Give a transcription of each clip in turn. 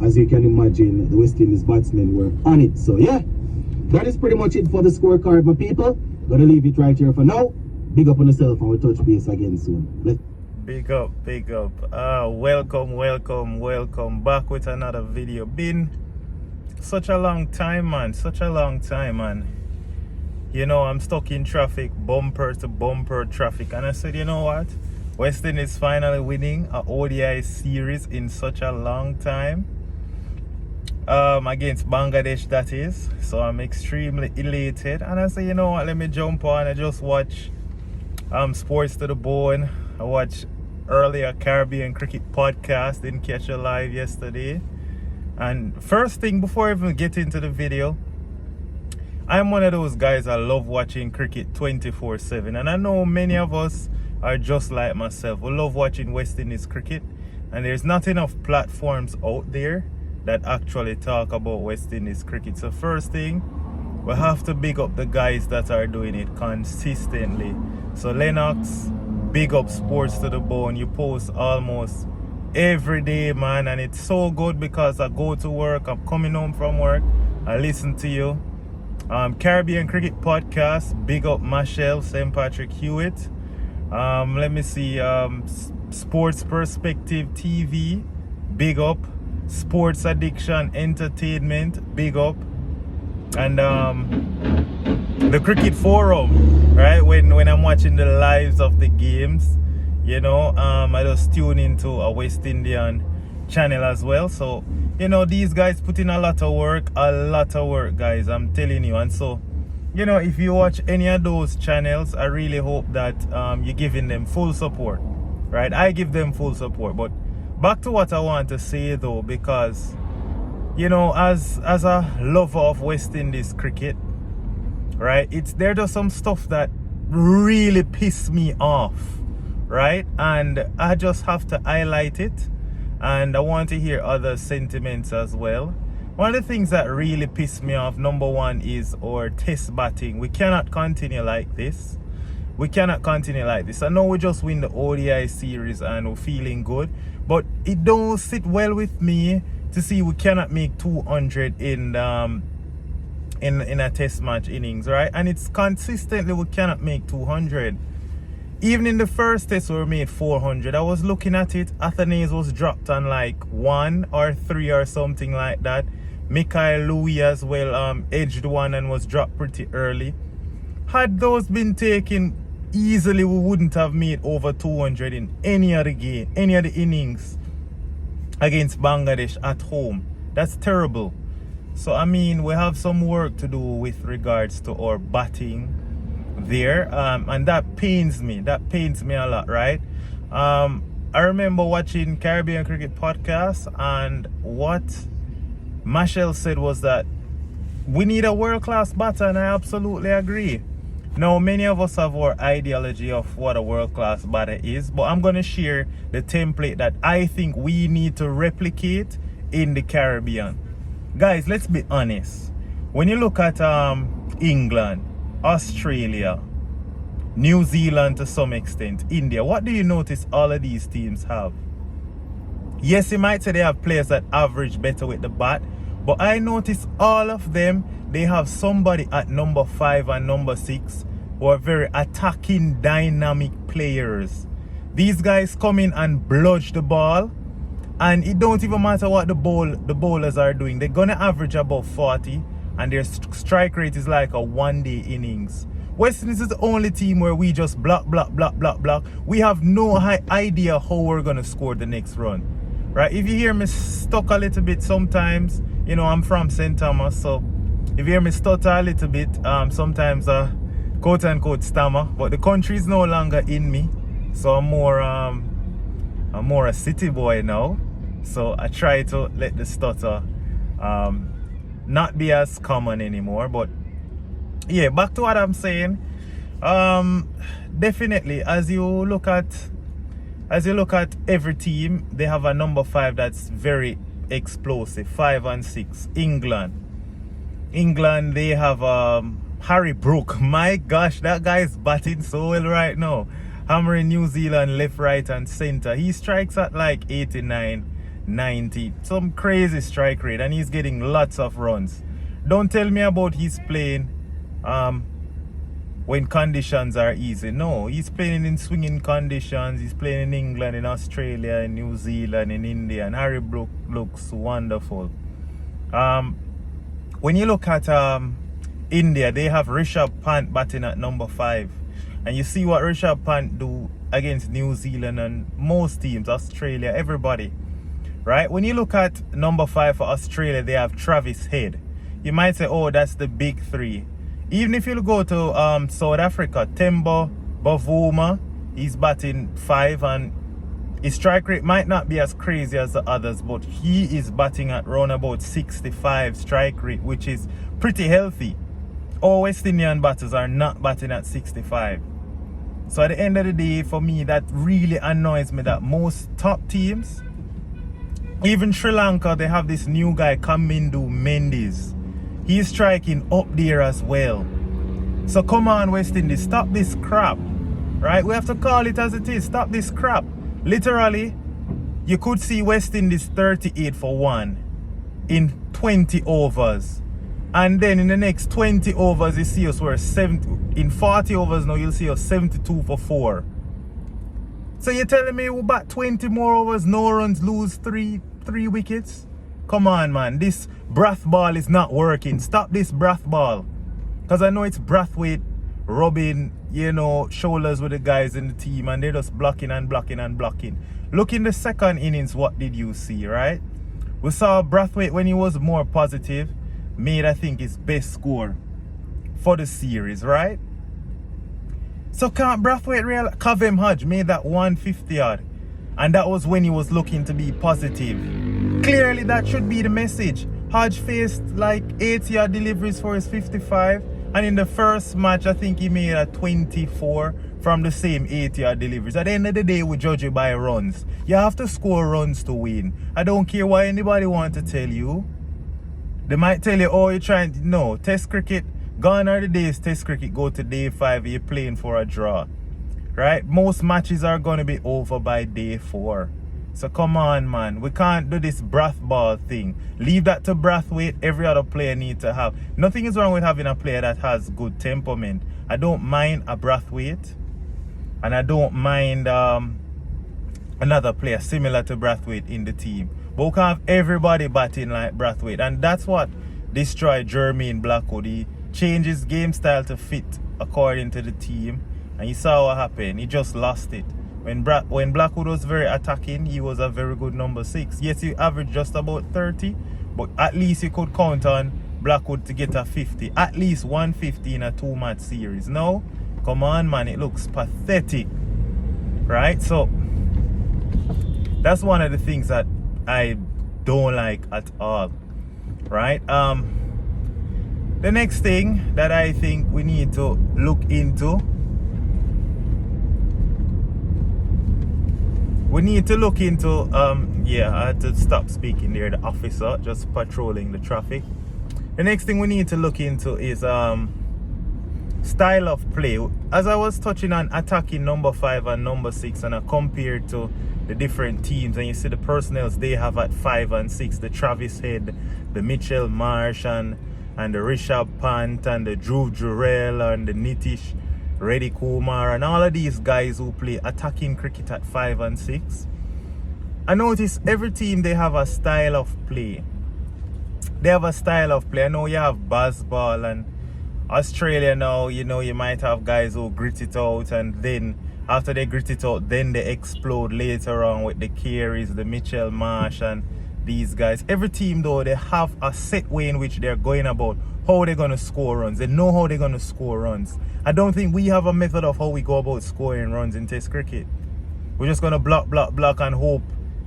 as you can imagine, the West Indies batsmen were on it. So yeah, that is pretty much it for the scorecard, my people. Gonna leave it right here for now. Big up on yourself, and we'll touch base again soon. Big up. Welcome back with another video. Been such a long time, man. You know, I'm stuck in traffic, bumper to bumper traffic, and I said, you know what, West Indies finally winning a ODI series in such a long time, against Bangladesh, that is. So I'm extremely elated, and I said, you know what, let me jump on and just watch Sports to the Bone. I watched earlier Caribbean Cricket Podcast, didn't catch it live yesterday. And first thing, before I even get into the video, I'm one of those guys I love watching cricket 24/7, and I know many of us are just like myself. We love watching West Indies cricket, and there's not enough platforms out there that actually talk about West Indies cricket. So first thing, we have to big up the guys that are doing it consistently. So Lennox, big up Sports to the Bone. You post almost every day, man, and it's so good because I go to work, I'm coming home from work, I listen to you. Caribbean Cricket Podcast, big up Machelle, St. Patrick Hewitt. Let me see, Sports Perspective TV, big up. Sports Addiction Entertainment, big up. And the Cricket Forum, right? When I'm watching the lives of the games, you know, I just tune into a West Indian channel as well. So, you know, these guys put in a lot of work, guys, I'm telling you. And so, you know, if you watch any of those channels, I really hope that you're giving them full support, right? I give them full support. But back to what I want to say though, because, you know, as a lover of West Indies cricket, right, there's just some stuff that really piss me off, right? And I just have to highlight it, and I want to hear other sentiments as well. One of the things that really piss me off, number one, is our test batting. We cannot continue like this. I know we just win the ODI series and we're feeling good, but it don't sit well with me to see we cannot make 200 in a test match innings, right? And it's consistently we cannot make 200. Even in the first test we made 400. I was looking at it, Athanaze was dropped on like 1 or 3 or something like that. Mikhail Louis as well edged one and was dropped pretty early. Had those been taken easily, we wouldn't have made over 200 in any other game, any other innings against Bangladesh at home. That's terrible. So I mean, we have some work to do with regards to our batting there, and that pains me a lot, right? I remember watching Caribbean Cricket Podcast, and what Machelle said was that we need a world-class batter, and I absolutely agree. Now, many of us have our ideology of what a world-class batter is, but I'm going to share the template that I think we need to replicate in the Caribbean. Guys, let's be honest. When you look at England, Australia, New Zealand to some extent, India, what do you notice all of these teams have? Yes, you might say they have players that average better with the bat, but I notice all of them, they have somebody at number 5 and number 6 who are very attacking, dynamic players. These guys come in and bludge the ball, and it don't even matter what the bowlers are doing. They're gonna average about 40, and their strike rate is like a one-day innings. West Indies is the only team where we just block. We have no idea how we're gonna score the next run, right? If you hear me stuck a little bit sometimes, you know, I'm from St. Thomas, so if you hear me stutter a little bit, sometimes quote unquote stammer, but the country is no longer in me, so I'm more a city boy now. So I try to let the stutter not be as common anymore. But yeah, back to what I'm saying. Definitely, as you look at every team, they have a number 5 that's very explosive. 5 and 6. England, they have Harry Brook. My gosh, that guy is batting so well right now, hammering New Zealand left, right and center. He strikes at like 89, 90, some crazy strike rate, and he's getting lots of runs. Don't tell me about he's playing when conditions are easy. No, he's playing in swinging conditions. He's playing in England, in Australia, in New Zealand, in India, and Harry Brook looks wonderful. When you look at India, they have Rishabh Pant batting at number 5, and you see what Rishabh Pant do against New Zealand and most teams, Australia, everybody, right? When you look at number 5 for Australia, they have Travis Head. You might say, oh, that's the big 3. Even if you go to South Africa, Temba Bavuma, he's batting 5, and his strike rate might not be as crazy as the others, but he is batting at around about 65 strike rate, which is pretty healthy. All West Indian batters are not batting at 65. So at the end of the day, for me, that really annoys me that most top teams, even Sri Lanka, they have this new guy, Kamindu Mendes. He's striking up there as well. So come on, West Indies, stop this crap, right? We have to call it as it is. Stop this crap. Literally, you could see West Indies 38 for 1 in 20 overs. And then in the next 20 overs, you see us were 70. In 40 overs now, you'll see us 72 for 4. So you're telling me we bat 20 more overs, no runs, lose three wickets? Come on, man. This breath ball is not working. Stop this breath ball. Because I know it's Brathwaite rubbing, shoulders with the guys in the team, and they're just blocking and blocking and blocking. Look in the second innings, what did you see, right? We saw Brathwaite when he was more positive, made, I think, his best score for the series, right? So can't Brathwaite realize? Kavem Hodge made that 150 odd, and that was when he was looking to be positive. Clearly that should be the message. Hodge faced like 80 odd deliveries for his 55, and in the first match I think he made a 24 from the same 80 odd deliveries. At the end of the day, we judge it by runs. You have to score runs to win. I don't care what anybody wants to tell you. They might tell you, oh, you're trying to... No, test cricket, gone are the days test cricket go to day 5, you're playing for a draw, right? Most matches are going to be over by day 4. So come on, man. We can't do this breath ball thing. Leave that to Brathwaite. Every other player needs to have. Nothing is wrong with having a player that has good temperament. I don't mind a Brathwaite, and I don't mind another player similar to Brathwaite in the team. But we can't have everybody batting like Brathwaite, and that's what destroyed Jermaine Blackwood. He changed his game style to fit according to the team, and you saw what happened. He just lost it. When Blackwood was very attacking, he was a very good number 6. Yes, he averaged just about 30, but at least you could count on Blackwood to get a 50. At least 150 in a 2-match series. No? Come on, man. It looks pathetic. Right? So, that's one of the things that I don't like at all. Right? The next thing that I think we need to look into, I had to stop speaking there, the officer just patrolling the traffic. The next thing we need to look into is style of play. As I was touching on attacking number 5 and number 6, and I compared to the different teams, and you see the personnels they have at 5 and 6, the Travis Head, the Mitchell Marsh, and the Rishabh Pant, and the Dhruv Jurel, and the Nitish Reddy Kumar, and all of these guys who play attacking cricket at 5 and 6. I notice every team, they have a style of play. I know you have Bazball, and Australia now, you might have guys who grit it out, and then after they grit it out, then they explode later on with the Careys, the Mitchell Marsh, and these guys. Every team though, they have a set way in which they're going about how they're going to score runs. They know how they're going to score runs. I don't think we have a method of how we go about scoring runs in Test cricket. We're just going to block and hope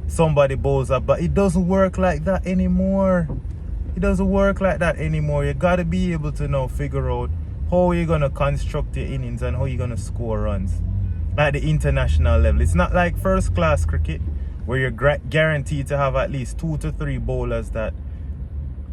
somebody bowls up. But it doesn't work like that anymore. You got to be able to now figure out how you're going to construct your innings and how you're going to score runs at the international level. It's not like first class cricket where you're guaranteed to have at least 2 to 3 bowlers that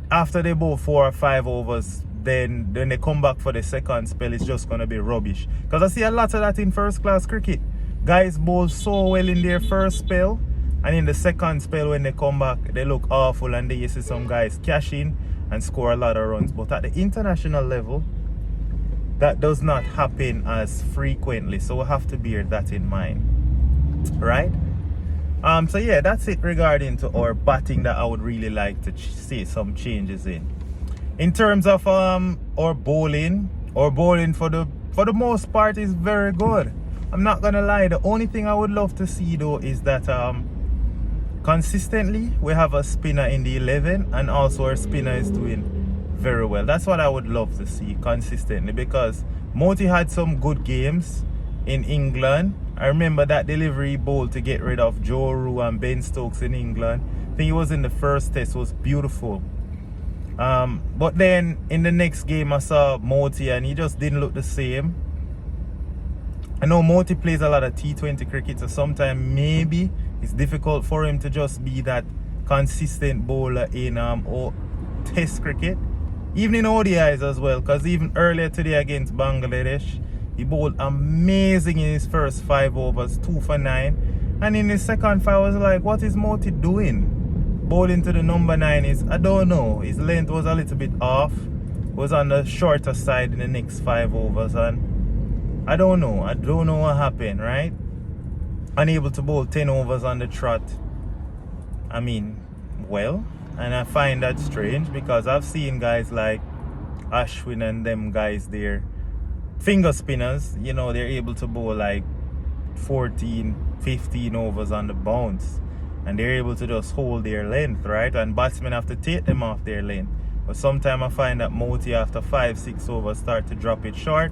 after they bowl 4 or 5 overs, then they come back for the second spell, it's just going to be rubbish. Because I see a lot of that in first class cricket. Guys bowl so well in their first spell, And in the second spell when they come back, they look awful, and then you see some guys cash in and score a lot of runs. But at the international level, that does not happen as frequently, so we have to bear that in mind, right? So yeah, that's it regarding to our batting that I would really like to see some changes in terms of our bowling for the most part is very good. I'm not gonna lie, the only thing I would love to see though is that consistently we have a spinner in the 11, and also our spinner is doing very well. That's what I would love to see consistently, because Moti had some good games in England. I remember that delivery bowl to get rid of Joe Roux and Ben Stokes in England. I think it was in the first test, was beautiful. But then in the next game I saw Moti and he just didn't look the same. I know Moti plays a lot of T20 cricket, so sometimes maybe it's difficult for him to just be that consistent bowler in test cricket, even in ODIs as well, because even earlier today against Bangladesh, he bowled amazing in his first 5 overs, 2 for 9, and in his second 5 I was like, what is Moti doing? Bowling to the number 9 is, I don't know, his length was a little bit off, was on the shorter side in the next 5 overs, and I don't know what happened, right? Unable to bowl 10 overs on the trot. I mean, well, and I find that strange, because I've seen guys like Ashwin and them guys there, finger spinners, you know, they're able to bowl like 14, 15 overs on the bounce, and they're able to just hold their length, right? And batsmen have to take them off their length. But sometimes I find that Moti after 5, 6 overs start to drop it short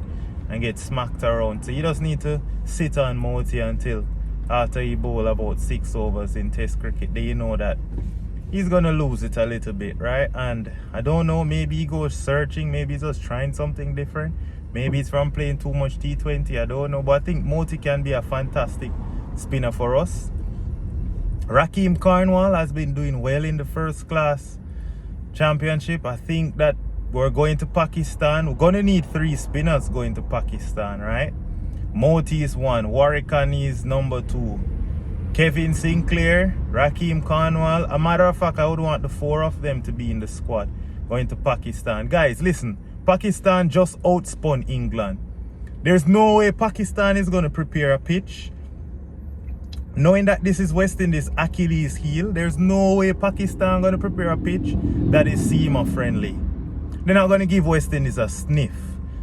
and get smacked around. So you just need to sit on Moti until after he bowl about 6 overs in test cricket. Then you know that he's gonna lose it a little bit, right? And I don't know, maybe he goes searching, maybe he's just trying something different, maybe it's from playing too much T20, I don't know. But I think Moti can be a fantastic spinner for us. Rakeem Cornwall has been doing well in the first class championship. I think that we're going to Pakistan. We're gonna need 3 spinners going to Pakistan, right? Moti is 1, Warrican is number 2, Kevin Sinclair, Rakeem Cornwall. A matter of fact, I would want the 4 of them to be in the squad going to Pakistan. Guys, listen, Pakistan just outspun England. There's no way Pakistan is going to prepare a pitch knowing that this is West Indies' Achilles heel. There's no way Pakistan going to prepare a pitch that is seamer friendly. They're not going to give West Indies a sniff,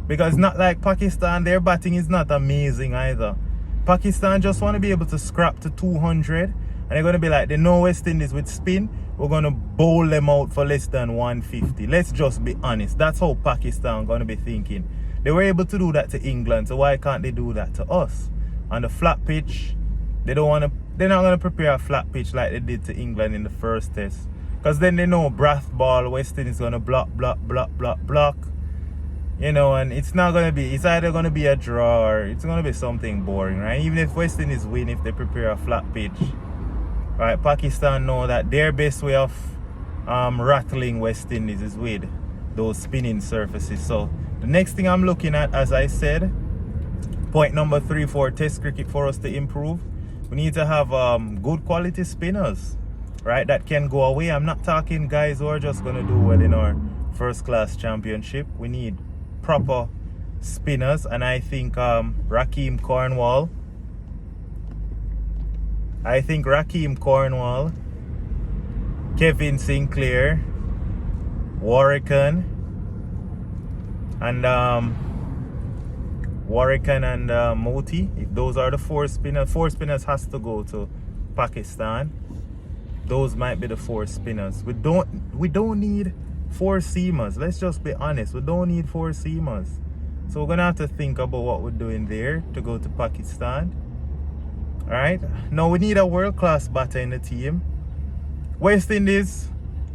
because it's not like Pakistan, their batting is not amazing either. Pakistan just want to be able to scrap to 200, and they're going to be like, they know West Indies with spin, we're going to bowl them out for less than 150. Let's just be honest. That's how Pakistan going to be thinking. They were able to do that to England, so why can't they do that to us? On the flat pitch, they're not going to prepare a flat pitch like they did to England in the first test. Because then they know Brath ball, West Indies is going to block. You know, and it's not going to be, it's either going to be a draw or it's going to be something boring, right? Even if West Indies win, if they prepare a flat pitch, right? Pakistan know that their best way of rattling West Indies is with those spinning surfaces. So the next thing I'm looking at, as I said, point number 3 for test cricket for us to improve, we need to have good quality spinners, right, that can go away. I'm not talking guys who are just going to do well in our first class championship. We need proper spinners, and I think Rakeem Cornwall, Kevin Sinclair, Warrican and Moti, if those are the 4 spinners, 4 spinners has to go to Pakistan. Those might be the 4 spinners. We don't need 4 seamers. Let's just be honest. We don't need 4 seamers. So we're gonna have to think about what we're doing there to go to Pakistan. Alright. Now we need a world-class batter in the team. West Indies,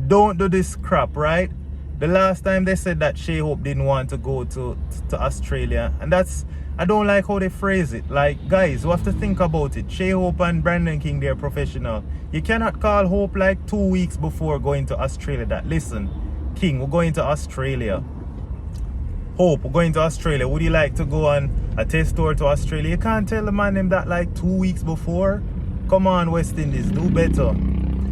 don't do this crap, right? The last time they said that Shea Hope didn't want to go to Australia, and that's, I don't like how they phrase it. Like, guys, we have to think about it. Shea Hope and Brandon King, they're professional. You cannot call Hope like 2 weeks before going to Australia that, listen, King, we're going to Australia. Hope, we're going to Australia. Would you like to go on a test tour to Australia? You can't tell the man them that like 2 weeks before. Come on, West Indies, do better.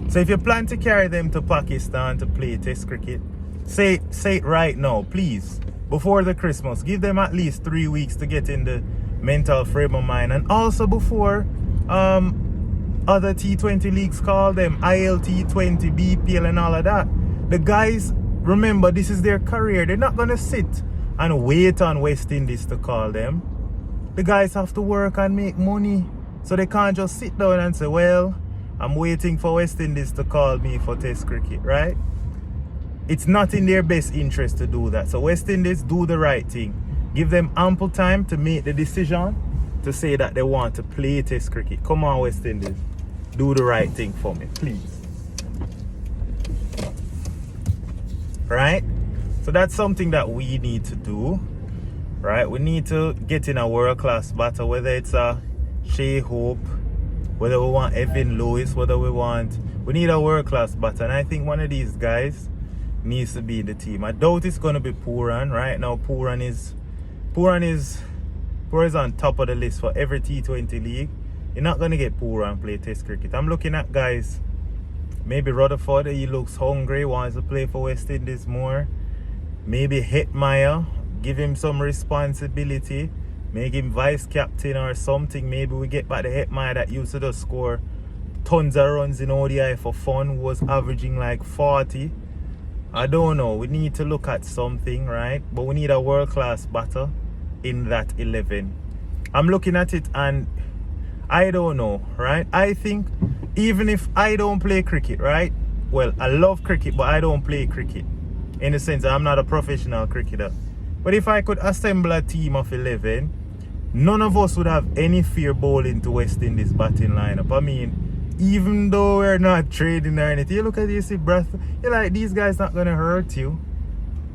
So if you plan to carry them to Pakistan to play Test cricket, say it right now, please. Before the Christmas, give them at least 3 weeks to get in the mental frame of mind, and also before other T20 leagues call them ILT20, BPL, and all of that. The guys, remember, this is their career. They're not gonna sit and wait on West Indies to call them. The guys have to work and make money, so they can't just sit down and say, well, I'm waiting for West Indies to call me for Test cricket, right? It's not in their best interest to do that. So West Indies, do the right thing. Give them ample time to make the decision to say that they want to play Test cricket. Come on, West Indies, do the right thing for me, please. Right? So that's something that we need to do. Right? We need to get in a world-class batter, whether it's a Shea Hope, whether we want Evan Lewis, we need a world-class batter. And I think one of these guys needs to be in the team. I doubt it's going to be Pooran. Right now, Pooran is on top of the list for every T20 league. You're not going to get Pooran play Test cricket. I'm looking at guys, maybe Rutherford, he looks hungry, wants to play for West Indies more. Maybe Hetmeyer, give him some responsibility, make him vice captain or something. Maybe we get back the Hetmeyer that used to just score tons of runs in ODI for fun, who was averaging like 40. I don't know. We need to look at something, right? But we need a world-class batter in that 11. I'm looking at it and I don't know, right? I think even if I don't play cricket, right? Well, I love cricket, but I don't play cricket. In the sense, I'm not a professional cricketer. But if I could assemble a team of 11, none of us would have any fear bowling to West Indies batting lineup. I mean, even though we're not trading or anything, you look at this, breath, you're like, these guys not going to hurt you.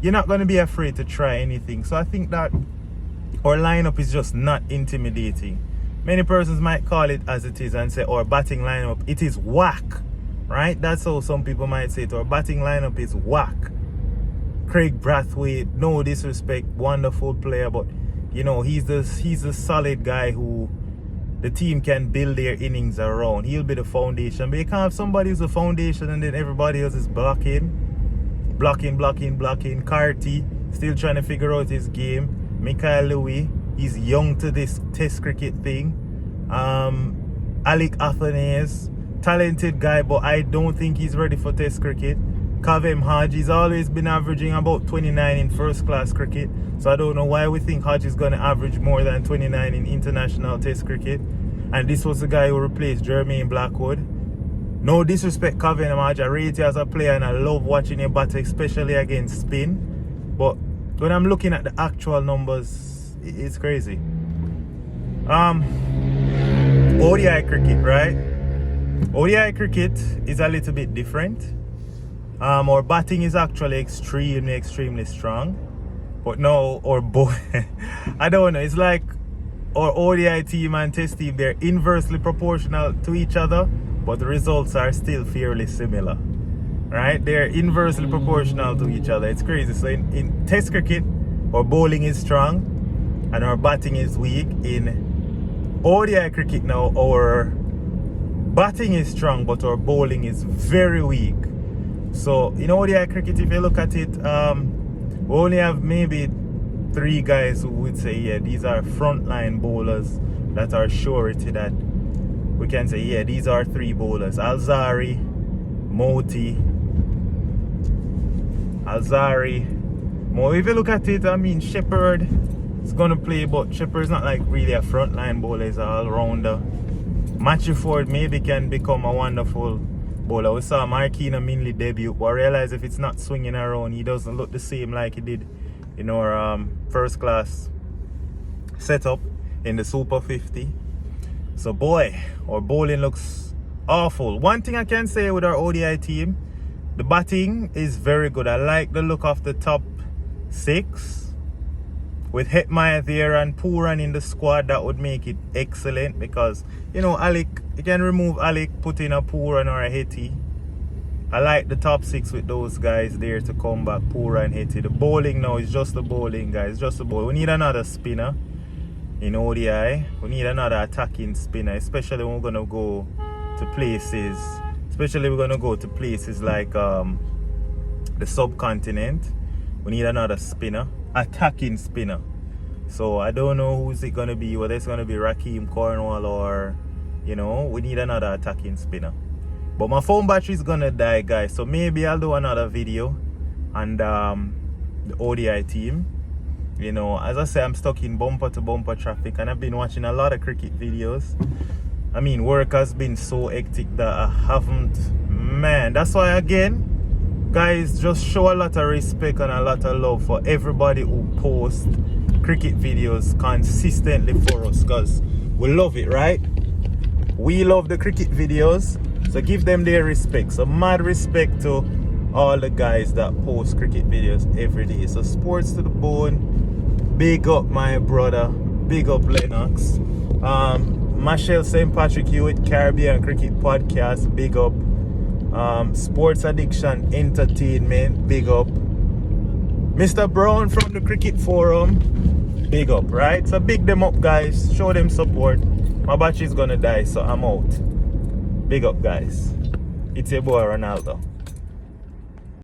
You're not going to be afraid to try anything. So I think that our lineup is just not intimidating. Many persons might call it as it is and say our batting lineup, it is whack, right? That's how some people might say it. Our batting lineup is whack. Craig Brathwaite, no disrespect, wonderful player, but you know, he's a solid guy who the team can build their innings around. He'll be the foundation. But you can't have somebody who's the foundation and then everybody else is blocking. Carty, still trying to figure out his game. Mikael Louis, he's young to this Test cricket thing. Alec Athanaze, talented guy, but I don't think he's ready for Test cricket. Kavem Hodge, he's always been averaging about 29 in first class cricket. So I don't know why we think Hodge is going to average more than 29 in international Test cricket. And this was the guy who replaced Jermaine Blackwood. No disrespect, Kavem Hodge, I rate you as a player and I love watching you bat, especially against spin. But when I'm looking at the actual numbers, it's crazy. ODI cricket, right? ODI cricket is a little bit different. Our batting is actually extremely strong. But no, I don't know. It's like our ODI team and Test team, they're inversely proportional to each other, but the results are still fairly similar. Right? They're inversely proportional to each other. It's crazy. So in Test cricket, our bowling is strong and our batting is weak. In ODI cricket now, our batting is strong, but our bowling is very weak. So in ODI cricket, if you look at it, we only have maybe 3 guys who would say, yeah, these are frontline bowlers that are surety that we can say, yeah, these are 3 bowlers. Alzari, Moti. If you look at it, I mean, Shepherd is going to play, but Shepherd's not like really a frontline bowler, he's an all-rounder. Matthew Ford maybe can become a wonderful bowler. We saw Marquina Minley debut, but I realize if it's not swinging around, he doesn't look the same like he did in our first class setup in the Super 50. So boy, our bowling looks awful. One thing I can say with our ODI team, the batting is very good. I like the look of the top 6. With Hetmeyer there and Pooran in the squad, that would make it excellent because, you know, Alec, you can remove Alec, put in a Pooran or a Hetty. I like the top 6 with those guys there to come back, Pooran, Hetty. The bowling now is just the bowling, guys, just the bowling. We need another spinner in ODI. We need another attacking spinner, especially when we're going to go to places, especially we're gonna go to places like the subcontinent. We need another spinner, attacking spinner. So I don't know who's it gonna be, whether it's gonna be Raheem Cornwall or, you know, we need another attacking spinner. But my phone battery is gonna die, guys, so maybe I'll do another video on the ODI team. You know, as I say, I'm stuck in bumper to bumper traffic and I've been watching a lot of cricket videos. I mean, work has been so hectic that I haven't, man, that's why again, guys, just show a lot of respect and a lot of love for everybody who posts cricket videos consistently for us, because we love it, right? We love the cricket videos, so give them their respect. So mad respect to all the guys that post cricket videos every day. So sports to the bone, big up my brother, big up Lennox. Michelle St. Patrick Hewitt, Caribbean Cricket Podcast, big up. Sports Addiction Entertainment, big up. Mr. Brown from the Cricket Forum, big up, right? So big them up, guys, show them support. My battery's gonna die, so I'm out. Big up, guys. It's your boy Ronaldo.